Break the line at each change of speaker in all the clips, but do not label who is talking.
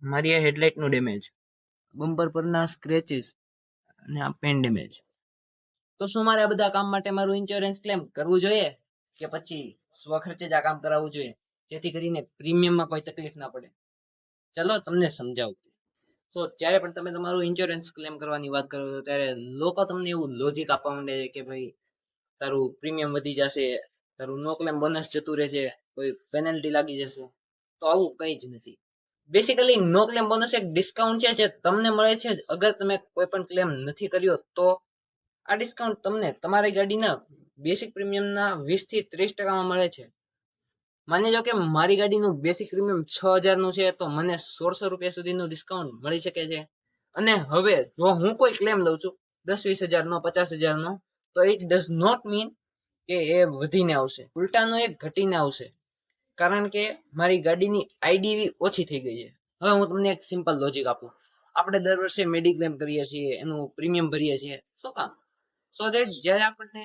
મારી આ હેડલાઇટનું damage, bumper પરના સ્ક્રેચીસ અને આ પેન ડેમેજ. તો શું મારે આ બધા કામ માટે મારું ઇન્સ્યોરન્સ ક્લેમ કરવું જોઈએ કે પછી સ્વખર્ચે જ આ કામ કરાવવું જોઈએ, જેથી કરીને પ્રીમિયમમાં કોઈ તકલીફ ના પડે? ચલો તમને સમજાવું. તો જ્યારે પણ તમે તમારું ઇન્સ્યોરન્સ ક્લેમ કરવાની વાત કરો છો ત્યારે લોકો તમને એવું લોજિક આપવા માંડે છે કે ભાઈ તારું પ્રીમિયમ વધી જશે, તારું નો ક્લેમ બોનસ જતું રહેશે, કોઈ પેનલ્ટી લાગી જશે. તો આવું કંઈ જ નથી. બેસિકલી નો ક્લેમ બોનસ એક ડિસ્કાઉન્ટ છે જે તમને મળે છે અગર તમે કોઈ પણ ક્લેમ નથી કર્યો તો. આ ડિસ્કાઉન્ટ તમને તમારી ગાડીના બેસિક પ્રીમિયમના 20 થી 30% મળે છે. માની લો કે મારી ગાડીનું બેસિક પ્રીમિયમ 6000 નું છે તો મને 1600 રૂપિયા સુધીનું ડિસ્કાઉન્ટ મળી શકે છે. અને હવે જો હું કોઈ ક્લેમ લઉં છું 10-20 હજારનો, 50 હજારનો, તો ઇટ ડઝ નોટ મીન કે એ વધીને આવશે, ઉલટાનું એ ઘટીને આવશે, કારણ કે મારી ગાડીની આઈડીવી ઓછી થઈ ગઈ છે. હવે હું તમને એક સિમ્પલ લોજિક આપું. આપણે દર વર્ષે મેડિક્લેમ કરીએ છીએ, એનું પ્રીમિયમ ભરીએ છીએ. શું કામ? સો દેટ જ્યારે આપણને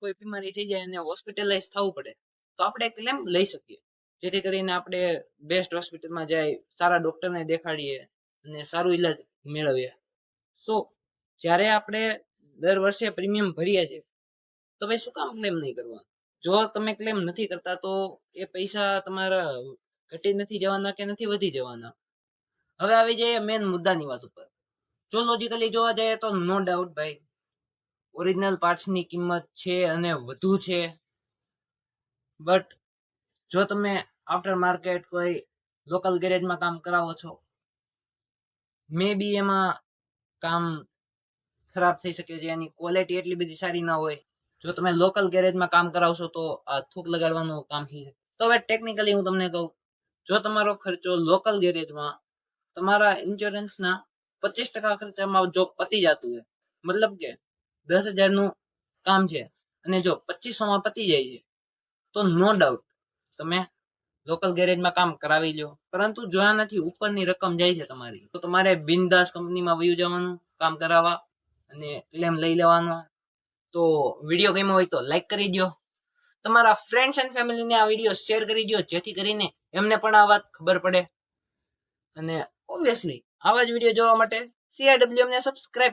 કોઈ બીમારી થઈ જાય અને હોસ્પિટલાઇઝ થવું પડે તો આપણે ક્લેમ લઈ શકીએ, જેથી કરીને આપણે બેસ્ટ હોસ્પિટલમાં જાય, સારા ડોક્ટરને દેખાડીએ અને સારું ઈલાજ મેળવીએ. સો જ્યારે આપણે દર વર્ષે પ્રીમિયમ ભરીએ છીએ તો ભાઈ શું કામ ક્લેમ નહીં કરવા? જો તમે ક્લેમ નથી કરતા તો એ પૈસા તમારા ઘટી નથી જવાના કે નથી વધી જવાના. હવે આવી જાય મેન મુદ્દાની વાત ઉપર. જો લોજિકલી જોવા જાય તો નો ડાઉટ ભાઈ ઓરિજિનલ પાર્ટ્સની કિંમત છે અને વધુ છે, બટ જો તમે આફ્ટર માર્કેટ કોઈ લોકલ ગેરેજમાં કામ કરાવો છો, મે બી એમાં કામ ખરાબ થઈ શકે છે, એની ક્વોલિટી એટલી બધી સારી ના હોય. જો તમે લોકલ ગેરેજમાં કામ કરાવશો તો આ થૂક લગાડવાનું કામ થઈ શકે. તો હવે ટેકનિકલી હું તમને કહું, જો તમારો ખર્ચો લોકલ ગેરેજમાં તમારા ઇન્સ્યોરન્સના 25% ખર્ચામાં જો પતી જતું હોય, મતલબ કે 10,000 નું કામ છે અને જો 2500માં પતી જાય છે તો નો ડાઉટ તમે લોકલ ગેરેજમાં કામ કરાવી લો. પરંતુ જો આનાથી ઉપરની રકમ જાય છે તમારી, તો તમારે બિનદાસ કંપનીમાં વયું જવાનું કામ કરાવવા અને ક્લેમ લઈ લેવાનો. તો વિડીયો ગમ્યો હોય તો લાઈક કરી દો, તમારા ફ્રેન્ડ્સ એન્ડ ફેમિલીને આ વિડીયો શેર કરી દો, જેથી કરીને એમને પણ આ વાત ખબર પડે. અને ઓબ્વિયસલી આવા જ વિડીયો જોવા માટે CRWM ને સબસ્ક્રાઇબ